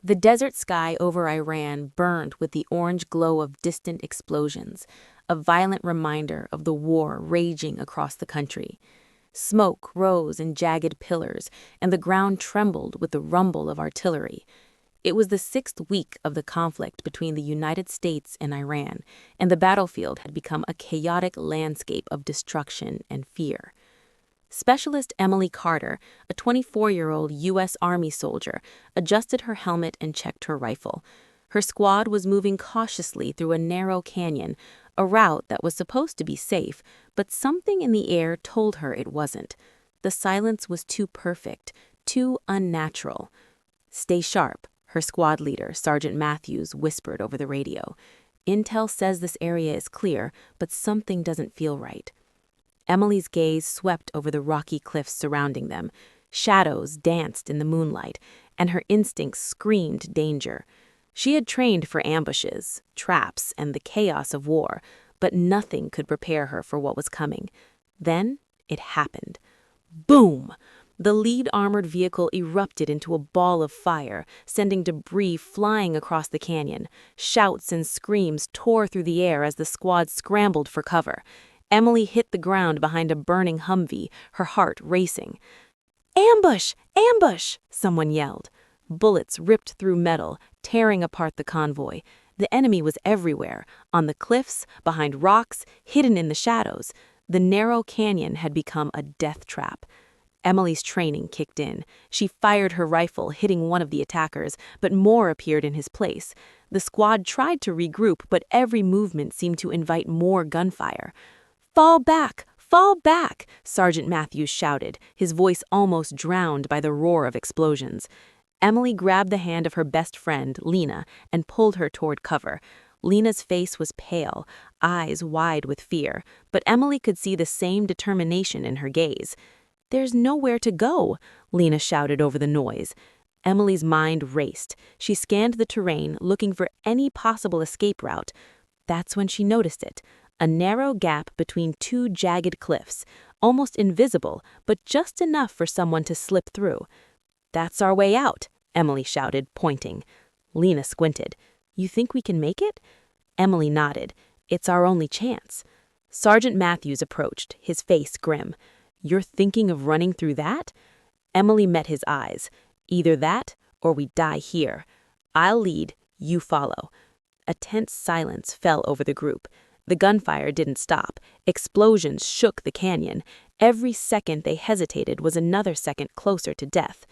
The desert sky over Iran burned with the orange glow of distant explosions, a violent reminder of the war raging across the country. Smoke rose in jagged pillars, and the ground trembled with the rumble of artillery. It was the sixth week of the conflict between the United States and Iran, and the battlefield had become a chaotic landscape of destruction and fear. Specialist Emily Carter, a 24-year-old U.S. Army soldier, adjusted her helmet and checked her rifle. Her squad was moving cautiously through a narrow canyon, a route that was supposed to be safe, but something in the air told her it wasn't. The silence was too perfect, too unnatural. "Stay sharp," her squad leader, Sergeant Matthews, whispered over the radio. "Intel says this area is clear, but something doesn't feel right." Emily's gaze swept over the rocky cliffs surrounding them. Shadows danced in the moonlight, and her instincts screamed danger. She had trained for ambushes, traps, and the chaos of war, but nothing could prepare her for what was coming. Then it happened. Boom! The lead armored vehicle erupted into a ball of fire, sending debris flying across the canyon. Shouts and screams tore through the air as the squad scrambled for cover. Emily hit the ground behind a burning Humvee, her heart racing. "Ambush! Ambush!" someone yelled. Bullets ripped through metal, tearing apart the convoy. The enemy was everywhere, on the cliffs, behind rocks, hidden in the shadows. The narrow canyon had become a death trap. Emily's training kicked in. She fired her rifle, hitting one of the attackers, but more appeared in his place. The squad tried to regroup, but every movement seemed to invite more gunfire. "Fall back! Fall back!" Sergeant Matthews shouted, his voice almost drowned by the roar of explosions. Emily grabbed the hand of her best friend, Lena, and pulled her toward cover. Lena's face was pale, eyes wide with fear, but Emily could see the same determination in her gaze. "There's nowhere to go," Lena shouted over the noise. Emily's mind raced. She scanned the terrain, looking for any possible escape route. That's when she noticed it. A narrow gap between two jagged cliffs, almost invisible, but just enough for someone to slip through. "That's our way out," Emily shouted, pointing. Lena squinted. "You think we can make it?" Emily nodded. "It's our only chance." Sergeant Matthews approached, his face grim. "You're thinking of running through that?" Emily met his eyes. "Either that, or we die here. I'll lead, you follow." A tense silence fell over the group. The gunfire didn't stop. Explosions shook the canyon. Every second they hesitated was another second closer to death.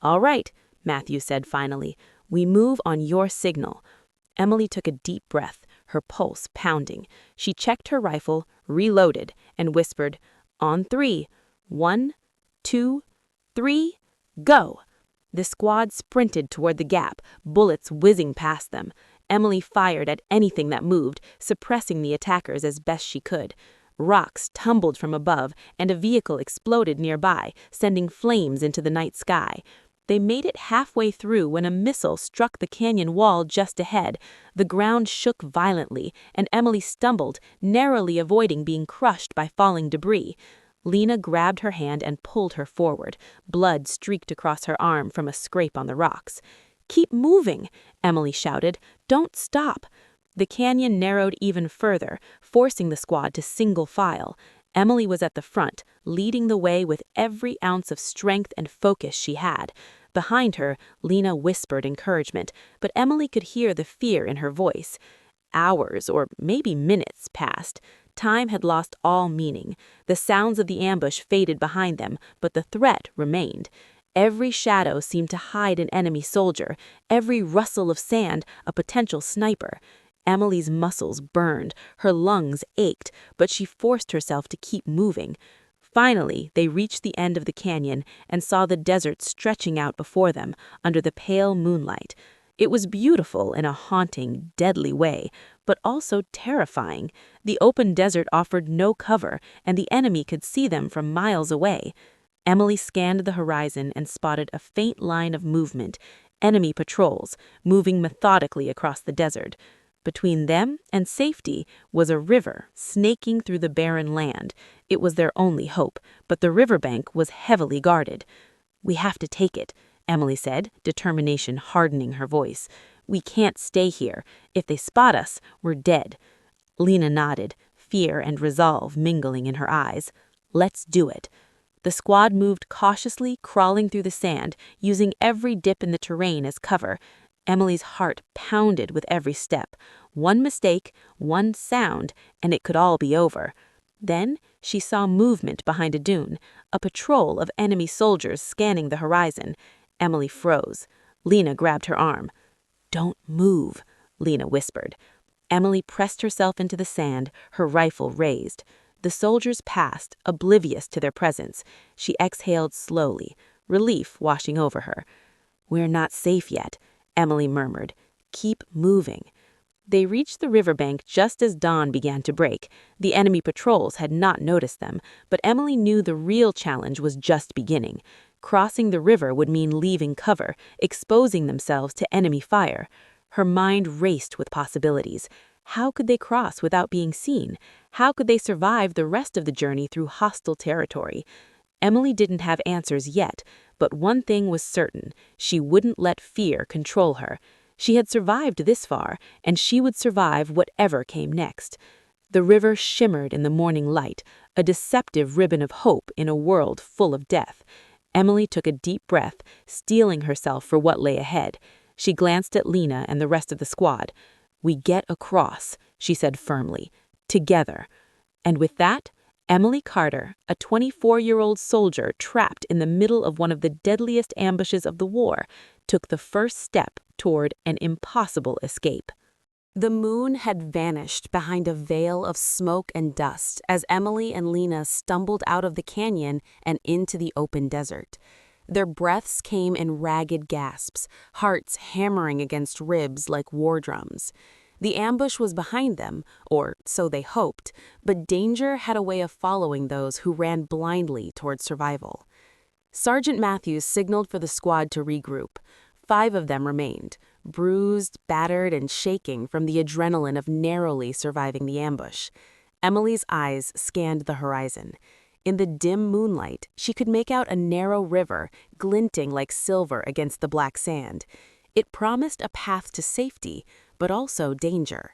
"All right," Matthew said finally. "We move on your signal." Emily took a deep breath, her pulse pounding. She checked her rifle, reloaded, and whispered, "On 3. 1, 2, 3, go!" The squad sprinted toward the gap, bullets whizzing past them. Emily fired at anything that moved, suppressing the attackers as best she could. Rocks tumbled from above, and a vehicle exploded nearby, sending flames into the night sky. They made it halfway through when a missile struck the canyon wall just ahead. The ground shook violently, and Emily stumbled, narrowly avoiding being crushed by falling debris. Lena grabbed her hand and pulled her forward. Blood streaked across her arm from a scrape on the rocks. "Keep moving," Emily shouted. "Don't stop." The canyon narrowed even further, forcing the squad to single file. Emily was at the front, leading the way with every ounce of strength and focus she had. Behind her, Lena whispered encouragement, but Emily could hear the fear in her voice. Hours, or maybe minutes, passed. Time had lost all meaning. The sounds of the ambush faded behind them, but the threat remained. Every shadow seemed to hide an enemy soldier, every rustle of sand a potential sniper. Emily's muscles burned, her lungs ached, but she forced herself to keep moving. Finally, they reached the end of the canyon and saw the desert stretching out before them under the pale moonlight. It was beautiful in a haunting, deadly way, but also terrifying. The open desert offered no cover, and the enemy could see them from miles away. Emily scanned the horizon and spotted a faint line of movement, enemy patrols, moving methodically across the desert. Between them and safety was a river snaking through the barren land. It was their only hope, but the riverbank was heavily guarded. "We have to take it," Emily said, determination hardening her voice. "We can't stay here. If they spot us, we're dead." Lena nodded, fear and resolve mingling in her eyes. "Let's do it." The squad moved cautiously, crawling through the sand, using every dip in the terrain as cover. Emily's heart pounded with every step. One mistake, one sound, and it could all be over. Then she saw movement behind a dune, a patrol of enemy soldiers scanning the horizon. Emily froze. Lena grabbed her arm. "Don't move," Lena whispered. Emily pressed herself into the sand, her rifle raised. The soldiers passed, oblivious to their presence. She exhaled slowly, relief washing over her. "We're not safe yet," Emily murmured. "Keep moving." They reached the riverbank just as dawn began to break. The enemy patrols had not noticed them, but Emily knew the real challenge was just beginning. Crossing the river would mean leaving cover, exposing themselves to enemy fire. Her mind raced with possibilities. How could they cross without being seen? How could they survive the rest of the journey through hostile territory? Emily didn't have answers yet, but one thing was certain: she wouldn't let fear control her. She had survived this far, and she would survive whatever came next. The river shimmered in the morning light, a deceptive ribbon of hope in a world full of death. Emily took a deep breath, steeling herself for what lay ahead. She glanced at Lena and the rest of the squad. "We get across," she said firmly. "Together." And with that, Emily Carter, a 24-year-old soldier trapped in the middle of one of the deadliest ambushes of the war, took the first step toward an impossible escape. The moon had vanished behind a veil of smoke and dust as Emily and Lena stumbled out of the canyon and into the open desert. Their breaths came in ragged gasps, hearts hammering against ribs like war drums. The ambush was behind them, or so they hoped, but danger had a way of following those who ran blindly toward survival. Sergeant Matthews signaled for the squad to regroup. 5 of them remained, bruised, battered, and shaking from the adrenaline of narrowly surviving the ambush. Emily's eyes scanned the horizon. In the dim moonlight, she could make out a narrow river, glinting like silver against the black sand. It promised a path to safety, but also danger.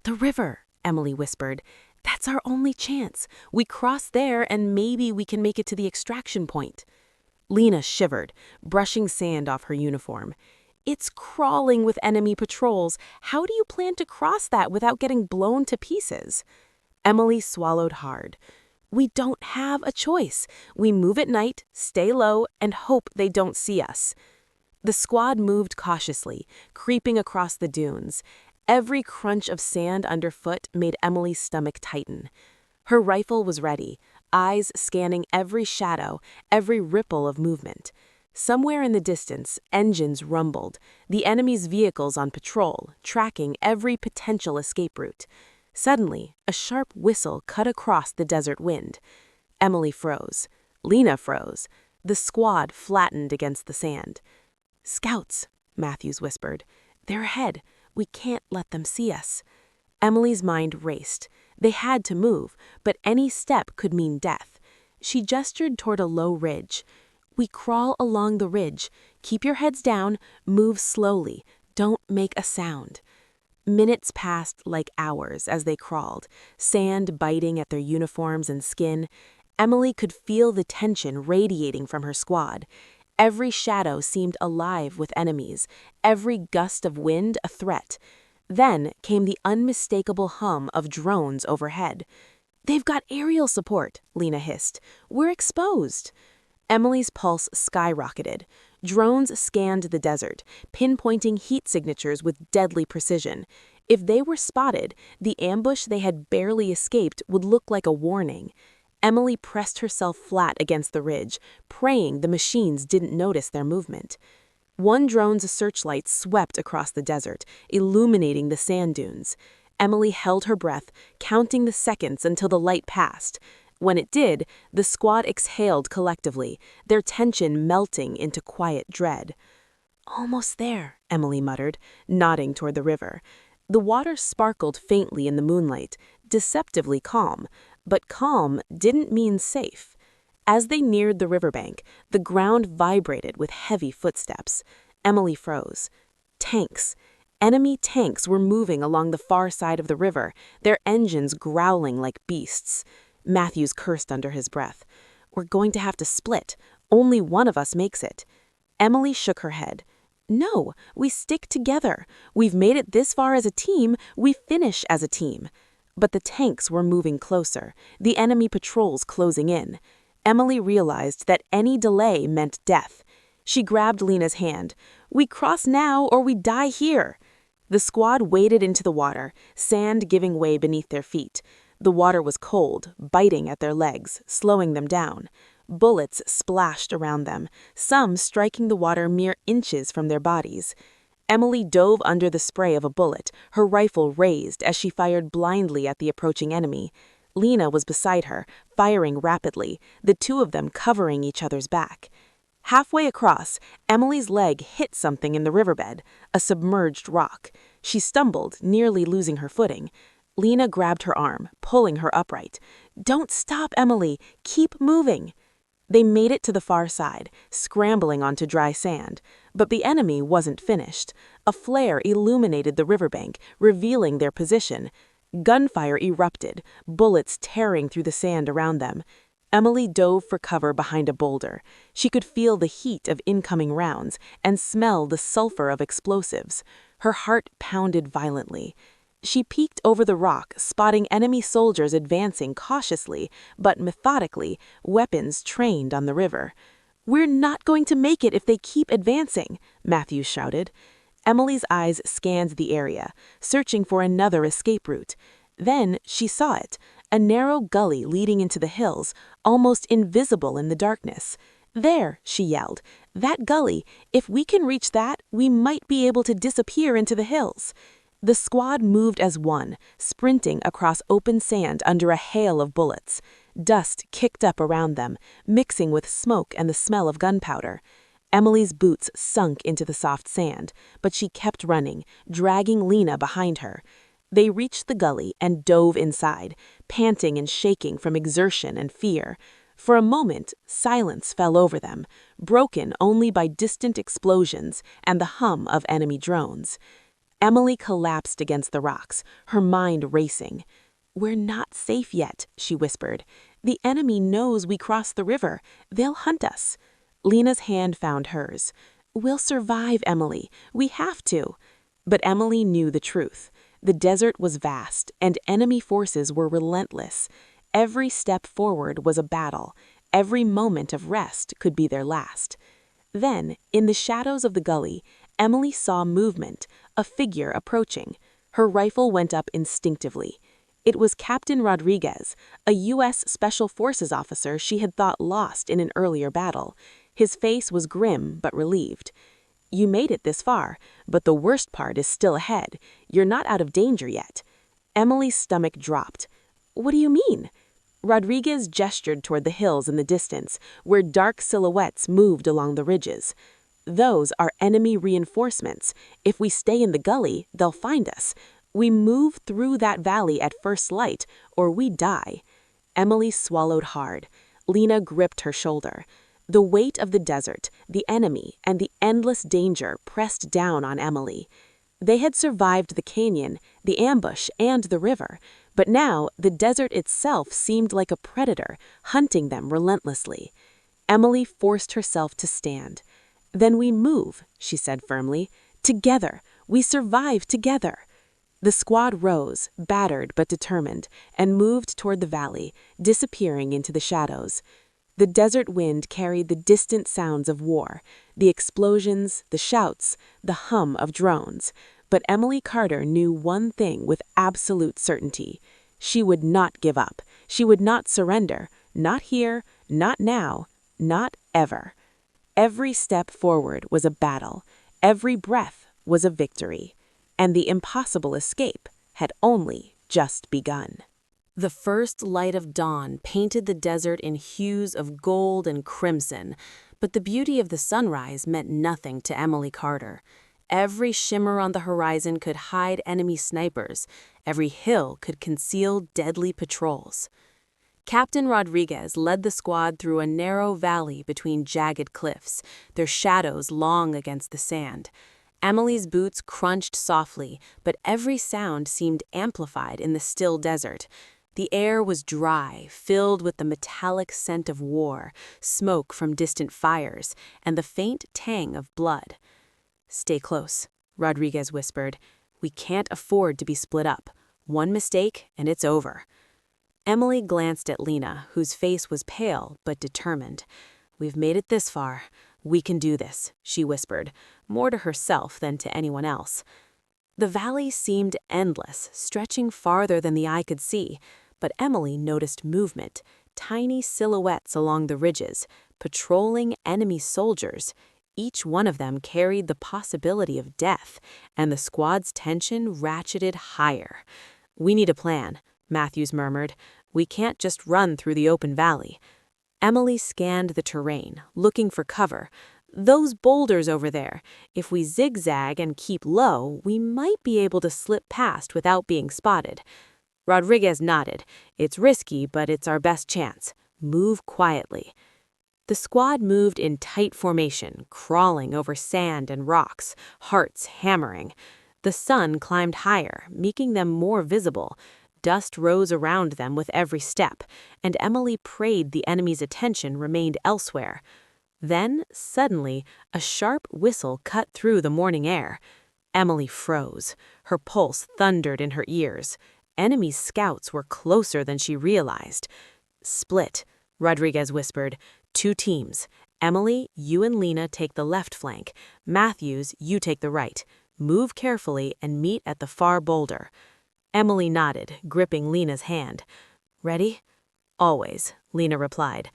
"The river," Emily whispered. "That's our only chance. We cross there and maybe we can make it to the extraction point." Lena shivered, brushing sand off her uniform. "It's crawling with enemy patrols. How do you plan to cross that without getting blown to pieces?" Emily swallowed hard. "We don't have a choice. We move at night, stay low, and hope they don't see us." The squad moved cautiously, creeping across the dunes. Every crunch of sand underfoot made Emily's stomach tighten. Her rifle was ready, eyes scanning every shadow, every ripple of movement. Somewhere in the distance, engines rumbled, the enemy's vehicles on patrol, tracking every potential escape route. Suddenly, a sharp whistle cut across the desert wind. Emily froze. Lena froze. The squad flattened against the sand. "Scouts," Matthews whispered. "They're ahead. We can't let them see us." Emily's mind raced. They had to move, but any step could mean death. She gestured toward a low ridge. "We crawl along the ridge. Keep your heads down. Move slowly. Don't make a sound." Minutes passed like hours as they crawled, sand biting at their uniforms and skin. Emily could feel the tension radiating from her squad. Every shadow seemed alive with enemies, every gust of wind a threat. Then came the unmistakable hum of drones overhead. "They've got aerial support," Lena hissed. "We're exposed." Emily's pulse skyrocketed. Drones scanned the desert, pinpointing heat signatures with deadly precision. If they were spotted, the ambush they had barely escaped would look like a warning. Emily pressed herself flat against the ridge, praying the machines didn't notice their movement. One drone's searchlight swept across the desert, illuminating the sand dunes. Emily held her breath, counting the seconds until the light passed. When it did, the squad exhaled collectively, their tension melting into quiet dread. "Almost there," Emily muttered, nodding toward the river. The water sparkled faintly in the moonlight, deceptively calm, but calm didn't mean safe. As they neared the riverbank, the ground vibrated with heavy footsteps. Emily froze. Tanks. Enemy tanks were moving along the far side of the river, their engines growling like beasts. Matthews cursed under his breath. "We're going to have to split. Only one of us makes it." Emily shook her head. "No, we stick together. We've made it this far as a team, we finish as a team." But the tanks were moving closer, the enemy patrols closing in. Emily realized that any delay meant death. She grabbed Lena's hand. "We cross now or we die here." The squad waded into the water, sand giving way beneath their feet. The water was cold, biting at their legs, slowing them down. Bullets splashed around them, some striking the water mere inches from their bodies. Emily dove under the spray of a bullet, her rifle raised as she fired blindly at the approaching enemy. Lena was beside her, firing rapidly, the two of them covering each other's back. Halfway across, Emily's leg hit something in the riverbed, a submerged rock. She stumbled, nearly losing her footing. Lena grabbed her arm, pulling her upright. "Don't stop, Emily. Keep moving." They made it to the far side, scrambling onto dry sand. But the enemy wasn't finished. A flare illuminated the riverbank, revealing their position. Gunfire erupted, bullets tearing through the sand around them. Emily dove for cover behind a boulder. She could feel the heat of incoming rounds and smell the sulfur of explosives. Her heart pounded violently. She peeked over the rock, spotting enemy soldiers advancing cautiously, but methodically, weapons trained on the river. "We're not going to make it if they keep advancing," Matthews shouted. Emily's eyes scanned the area, searching for another escape route. Then she saw it, a narrow gully leading into the hills, almost invisible in the darkness. "There," she yelled, "that gully, if we can reach that, we might be able to disappear into the hills." The squad moved as one, sprinting across open sand under a hail of bullets. Dust kicked up around them, mixing with smoke and the smell of gunpowder. Emily's boots sunk into the soft sand, but she kept running, dragging Lena behind her. They reached the gully and dove inside, panting and shaking from exertion and fear. For a moment, silence fell over them, broken only by distant explosions and the hum of enemy drones. Emily collapsed against the rocks, her mind racing. "We're not safe yet," she whispered. "The enemy knows we crossed the river. They'll hunt us." Lena's hand found hers. "We'll survive, Emily. We have to." But Emily knew the truth. The desert was vast, and enemy forces were relentless. Every step forward was a battle. Every moment of rest could be their last. Then, in the shadows of the gully, Emily saw movement, a figure approaching. Her rifle went up instinctively. It was Captain Rodriguez, a U.S. Special Forces officer she had thought lost in an earlier battle. His face was grim but relieved. "You made it this far, but the worst part is still ahead. You're not out of danger yet." Emily's stomach dropped. "What do you mean?" Rodriguez gestured toward the hills in the distance, where dark silhouettes moved along the ridges. "Those are enemy reinforcements. If we stay in the gully, they'll find us. We move through that valley at first light, or we die." Emily swallowed hard. Lena gripped her shoulder. The weight of the desert, the enemy, and the endless danger pressed down on Emily. They had survived the canyon, the ambush, and the river, but now the desert itself seemed like a predator, hunting them relentlessly. Emily forced herself to stand. "Then we move," she said firmly. "Together. We survive together." The squad rose, battered but determined, and moved toward the valley, disappearing into the shadows. The desert wind carried the distant sounds of war, the explosions, the shouts, the hum of drones. But Emily Carter knew one thing with absolute certainty. She would not give up. She would not surrender. Not here, not now, not ever. Every step forward was a battle. Every breath was a victory. And the impossible escape had only just begun. The first light of dawn painted the desert in hues of gold and crimson, but the beauty of the sunrise meant nothing to Emily Carter. Every shimmer on the horizon could hide enemy snipers. Every hill could conceal deadly patrols. Captain Rodriguez led the squad through a narrow valley between jagged cliffs, their shadows long against the sand. Emily's boots crunched softly, but every sound seemed amplified in the still desert. The air was dry, filled with the metallic scent of war, smoke from distant fires, and the faint tang of blood. "Stay close," Rodriguez whispered. "We can't afford to be split up. One mistake, and it's over." Emily glanced at Lena, whose face was pale but determined. "We've made it this far. We can do this," she whispered, more to herself than to anyone else. The valley seemed endless, stretching farther than the eye could see, but Emily noticed movement, tiny silhouettes along the ridges, patrolling enemy soldiers. Each one of them carried the possibility of death, and the squad's tension ratcheted higher. "We need a plan," Matthews murmured. "We can't just run through the open valley." Emily scanned the terrain, looking for cover. "Those boulders over there. If we zigzag and keep low, we might be able to slip past without being spotted." Rodriguez nodded. "It's risky, but it's our best chance. Move quietly." The squad moved in tight formation, crawling over sand and rocks, hearts hammering. The sun climbed higher, making them more visible. Dust rose around them with every step, and Emily prayed the enemy's attention remained elsewhere. Then, suddenly, a sharp whistle cut through the morning air. Emily froze. Her pulse thundered in her ears. Enemy scouts were closer than she realized. "Split," Rodriguez whispered. "Two teams. Emily, you and Lena take the left flank. Matthews, you take the right. Move carefully and meet at the far boulder." Emily nodded, gripping Lena's hand. "Ready?" "Always," Lena replied.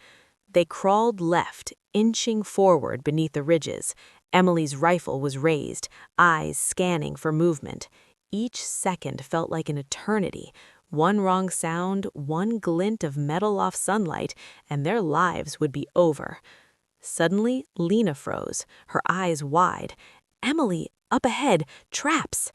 They crawled left, inching forward beneath the ridges. Emily's rifle was raised, eyes scanning for movement. Each second felt like an eternity. One wrong sound, one glint of metal off sunlight, and their lives would be over. Suddenly, Lena froze, her eyes wide. "Emily, up ahead, traps!"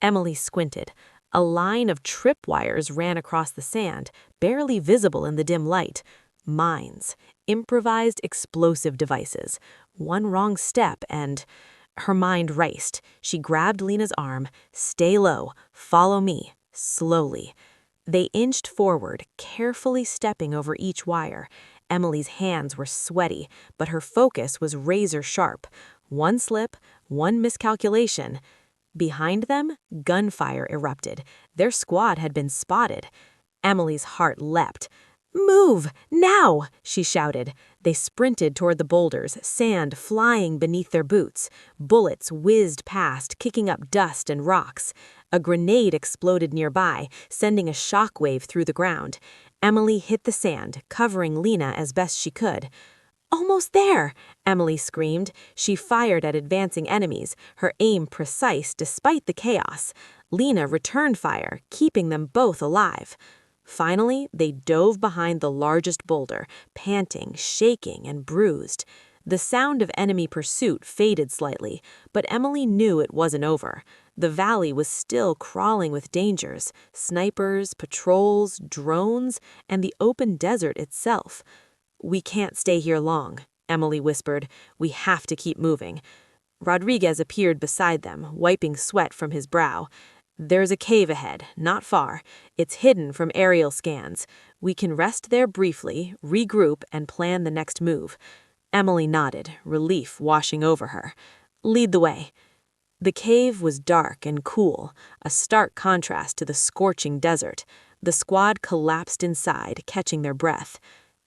Emily squinted. A line of tripwires ran across the sand, barely visible in the dim light. Mines, improvised explosive devices. One wrong step and... Her mind raced. She grabbed Lena's arm. "Stay low. Follow me. Slowly." They inched forward, carefully stepping over each wire. Emily's hands were sweaty, but her focus was razor sharp. One slip, one miscalculation. Behind them, gunfire erupted. Their squad had been spotted. Emily's heart leapt. "Move! Now!" she shouted. They sprinted toward the boulders, sand flying beneath their boots. Bullets whizzed past, kicking up dust and rocks. A grenade exploded nearby, sending a shockwave through the ground. Emily hit the sand, covering Lena as best she could. "Almost there!" Emily screamed. She fired at advancing enemies, her aim precise despite the chaos. Lena returned fire, keeping them both alive. Finally, they dove behind the largest boulder, panting, shaking, and bruised. The sound of enemy pursuit faded slightly, but Emily knew it wasn't over. The valley was still crawling with dangers: snipers, patrols, drones, and the open desert itself. "We can't stay here long," Emily whispered. "We have to keep moving." Rodriguez appeared beside them, wiping sweat from his brow. "There's a cave ahead, not far. It's hidden from aerial scans. We can rest there briefly, regroup, and plan the next move." Emily nodded, relief washing over her. "Lead the way." The cave was dark and cool, a stark contrast to the scorching desert. The squad collapsed inside, catching their breath.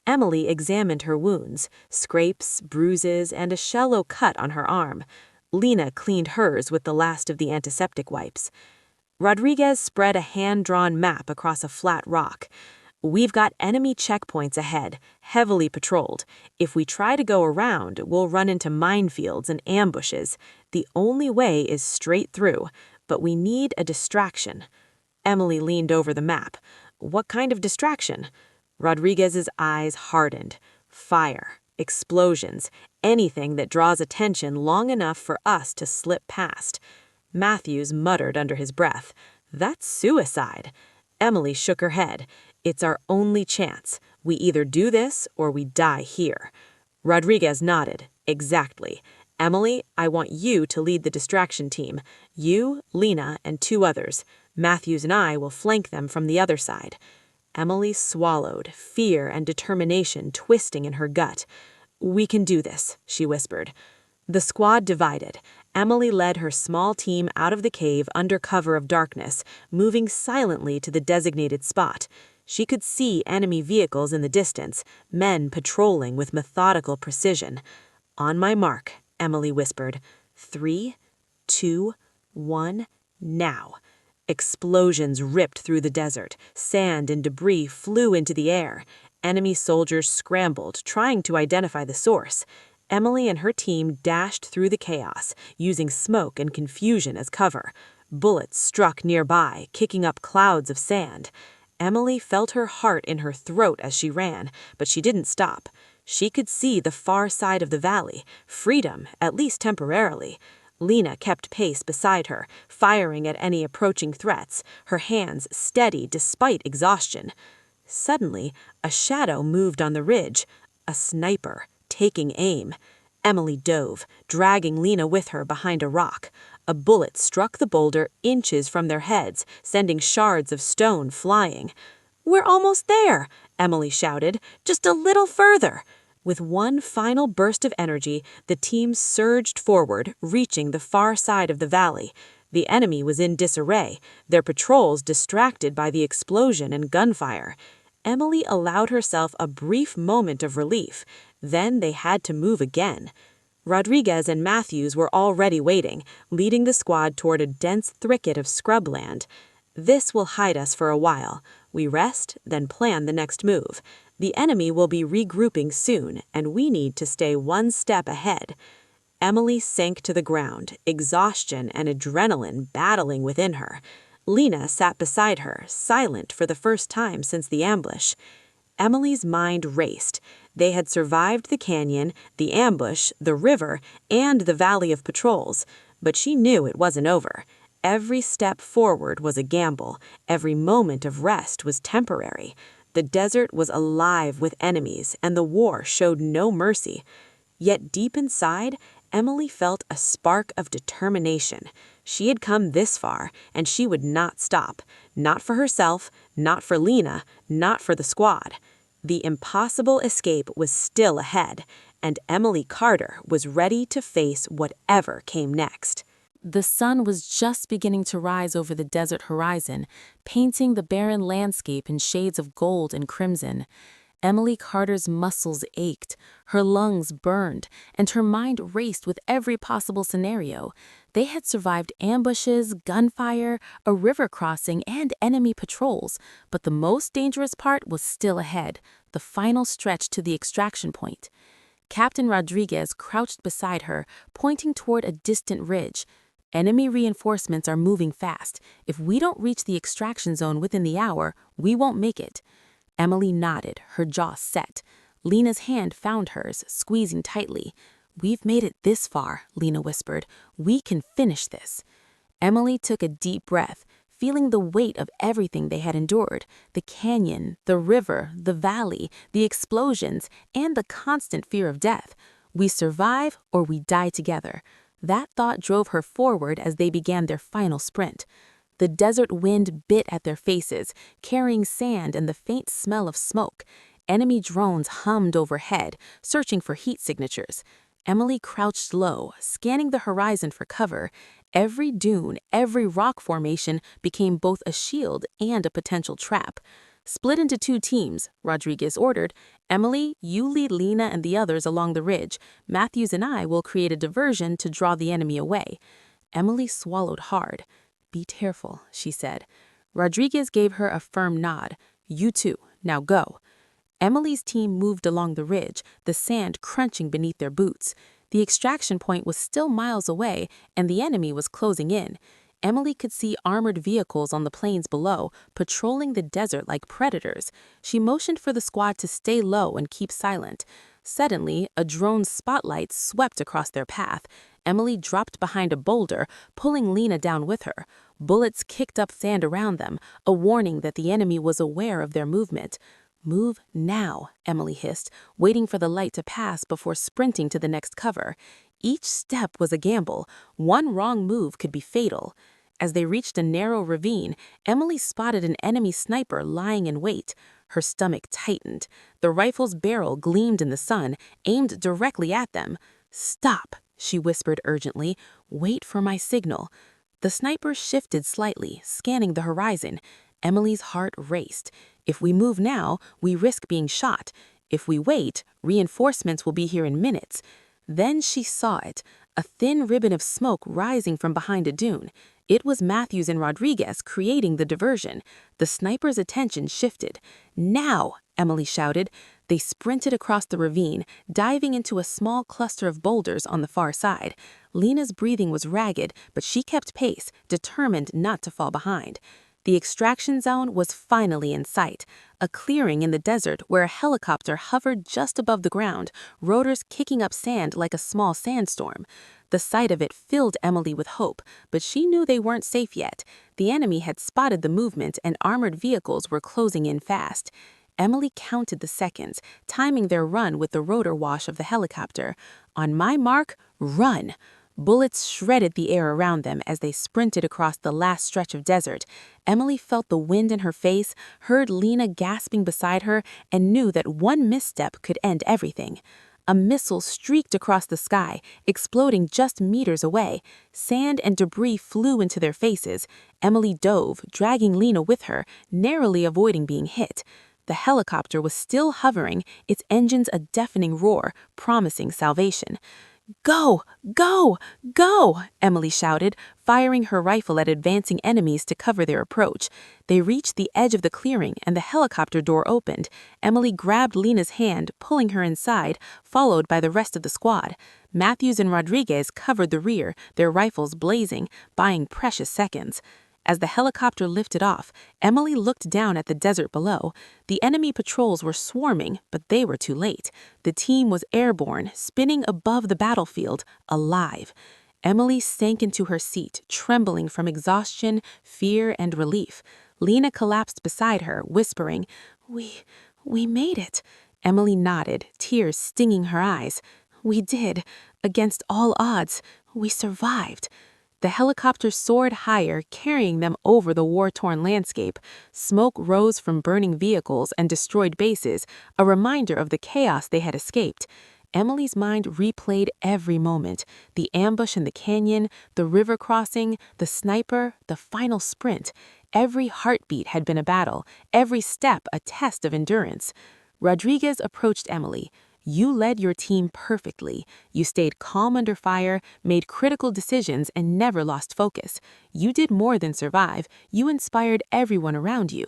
Emily examined her wounds, scrapes, bruises, and a shallow cut on her arm. Lena cleaned hers with the last of the antiseptic wipes. Rodriguez spread a hand-drawn map across a flat rock. "We've got enemy checkpoints ahead, heavily patrolled. If we try to go around, we'll run into minefields and ambushes. The only way is straight through, but we need a distraction." Emily leaned over the map. "What kind of distraction?" Rodriguez's eyes hardened. "Fire, explosions, anything that draws attention long enough for us to slip past." Matthews muttered under his breath. "That's suicide." Emily shook her head. "It's our only chance. We either do this or we die here. Rodriguez nodded. Exactly. Emily, I want you to lead the distraction team. You, Lena, and 2 others. Matthews and I will flank them from the other side. Emily swallowed, fear and determination twisting in her gut. We can do this, she whispered. The squad divided. Emily led her small team out of the cave under cover of darkness, moving silently to the designated spot. She could see enemy vehicles in the distance, men patrolling with methodical precision. On my mark, Emily whispered. 3, 2, 1, now. Explosions ripped through the desert. Sand and debris flew into the air. Enemy soldiers scrambled, trying to identify the source. Emily and her team dashed through the chaos, using smoke and confusion as cover. Bullets struck nearby, kicking up clouds of sand. Emily felt her heart in her throat as she ran, but she didn't stop. She could see the far side of the valley, freedom, at least temporarily. Lena kept pace beside her, firing at any approaching threats, her hands steady despite exhaustion. Suddenly, a shadow moved on the ridge. A sniper, taking aim. Emily dove, dragging Lena with her behind a rock. A bullet struck the boulder inches from their heads, sending shards of stone flying. "We're almost there," Emily shouted. "Just a little further." With one final burst of energy, the team surged forward, reaching the far side of the valley. The enemy was in disarray, their patrols distracted by the explosion and gunfire. Emily allowed herself a brief moment of relief. Then they had to move again. Rodriguez and Matthews were already waiting, leading the squad toward a dense thicket of scrubland. This will hide us for a while. We rest, then plan the next move. The enemy will be regrouping soon, and we need to stay one step ahead. Emily sank to the ground, exhaustion and adrenaline battling within her. Lena sat beside her, silent for the first time since the ambush. Emily's mind raced. They had survived the canyon, the ambush, the river, and the valley of patrols, but she knew it wasn't over. Every step forward was a gamble. Every moment of rest was temporary. The desert was alive with enemies, and the war showed no mercy. Yet deep inside, Emily felt a spark of determination. She had come this far, and she would not stop. Not for herself, not for Lena, not for the squad. The impossible escape was still ahead, and Emily Carter was ready to face whatever came next. The sun was just beginning to rise over the desert horizon, painting the barren landscape in shades of gold and crimson. Emily Carter's muscles ached, her lungs burned, and her mind raced with every possible scenario. They had survived ambushes, gunfire, a river crossing, and enemy patrols, but the most dangerous part was still ahead, the final stretch to the extraction point. Captain Rodriguez crouched beside her, pointing toward a distant ridge. Enemy reinforcements are moving fast. If we don't reach the extraction zone within the hour, we won't make it. Emily nodded, her jaw set. Lena's hand found hers, squeezing tightly. "We've made it this far," Lena whispered. "We can finish this." Emily took a deep breath, feeling the weight of everything they had endured. The canyon, the river, the valley, the explosions, and the constant fear of death. We survive or we die together. That thought drove her forward as they began their final sprint. The desert wind bit at their faces, carrying sand and the faint smell of smoke. Enemy drones hummed overhead, searching for heat signatures. Emily crouched low, scanning the horizon for cover. Every dune, every rock formation became both a shield and a potential trap. "Split into 2 teams," Rodriguez ordered. "Emily, you lead Lena and the others along the ridge. Matthews and I will create a diversion to draw the enemy away." Emily swallowed hard. "Be careful," she said. Rodriguez gave her a firm nod. "You too. Now go." Emily's team moved along the ridge, the sand crunching beneath their boots. The extraction point was still miles away, and the enemy was closing in. Emily could see armored vehicles on the plains below, patrolling the desert like predators. She motioned for the squad to stay low and keep silent. Suddenly, a drone's spotlight swept across their path. Emily dropped behind a boulder, pulling Lena down with her. Bullets kicked up sand around them, a warning that the enemy was aware of their movement. "Move now," Emily hissed, waiting for the light to pass before sprinting to the next cover. Each step was a gamble. One wrong move could be fatal. As they reached a narrow ravine, Emily spotted an enemy sniper lying in wait. Her stomach tightened. The rifle's barrel gleamed in the sun, aimed directly at them. "Stop," she whispered urgently. "Wait for my signal." The sniper shifted slightly, scanning the horizon. Emily's heart raced. If we move now, we risk being shot. If we wait, reinforcements will be here in minutes. Then she saw it, a thin ribbon of smoke rising from behind a dune. It was Matthews and Rodriguez creating the diversion. The sniper's attention shifted. "Now!" Emily shouted. They sprinted across the ravine, diving into a small cluster of boulders on the far side. Lena's breathing was ragged, but she kept pace, determined not to fall behind. The extraction zone was finally in sight, a clearing in the desert where a helicopter hovered just above the ground, rotors kicking up sand like a small sandstorm. The sight of it filled Emily with hope, but she knew they weren't safe yet. The enemy had spotted the movement and armored vehicles were closing in fast. Emily counted the seconds, timing their run with the rotor wash of the helicopter. "On my mark, run!" Bullets shredded the air around them as they sprinted across the last stretch of desert. Emily felt the wind in her face, heard Lena gasping beside her, and knew that one misstep could end everything. A missile streaked across the sky, exploding just meters away. Sand and debris flew into their faces. Emily dove, dragging Lena with her, narrowly avoiding being hit. The helicopter was still hovering, its engines a deafening roar, promising salvation. "Go! Go! Go!" Emily shouted, firing her rifle at advancing enemies to cover their approach. They reached the edge of the clearing and the helicopter door opened. Emily grabbed Lena's hand, pulling her inside, followed by the rest of the squad. Matthews and Rodriguez covered the rear, their rifles blazing, buying precious seconds. As the helicopter lifted off, Emily looked down at the desert below. The enemy patrols were swarming, but they were too late. The team was airborne, spinning above the battlefield, alive. Emily sank into her seat, trembling from exhaustion, fear, and relief. Lena collapsed beside her, whispering, We made it." Emily nodded, tears stinging her eyes. "We did. Against all odds, we survived." The helicopter soared higher, carrying them over the war-torn landscape. Smoke rose from burning vehicles and destroyed bases, a reminder of the chaos they had escaped. Emily's mind replayed every moment: the ambush in the canyon, the river crossing, the sniper, the final sprint. Every heartbeat had been a battle, every step a test of endurance. Rodriguez approached Emily. "You led your team perfectly. You stayed calm under fire, made critical decisions, and never lost focus. You did more than survive. You inspired everyone around you."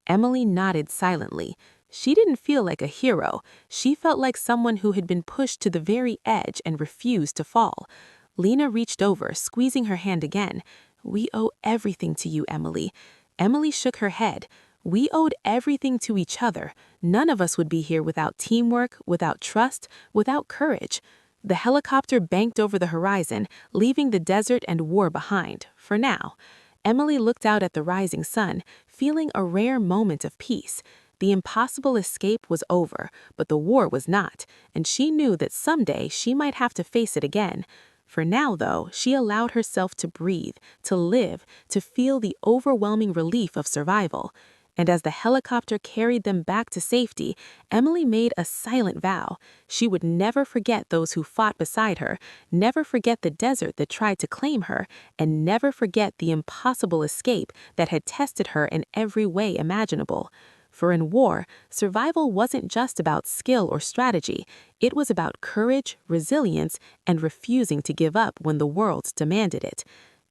Emily nodded silently. She didn't feel like a hero. She felt like someone who had been pushed to the very edge and refused to fall. Lena reached over, squeezing her hand again. "We owe everything to you, Emily." Emily shook her head. "We owed everything to each other. None of us would be here without teamwork, without trust, without courage." The helicopter banked over the horizon, leaving the desert and war behind, for now. Emily looked out at the rising sun, feeling a rare moment of peace. The impossible escape was over, but the war was not, and she knew that someday she might have to face it again. For now, though, she allowed herself to breathe, to live, to feel the overwhelming relief of survival. And as the helicopter carried them back to safety, Emily made a silent vow. She would never forget those who fought beside her, never forget the desert that tried to claim her, and never forget the impossible escape that had tested her in every way imaginable. For in war, survival wasn't just about skill or strategy. It was about courage, resilience, and refusing to give up when the world demanded it.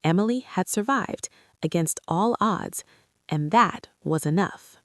Emily had survived, against all odds, and that was enough.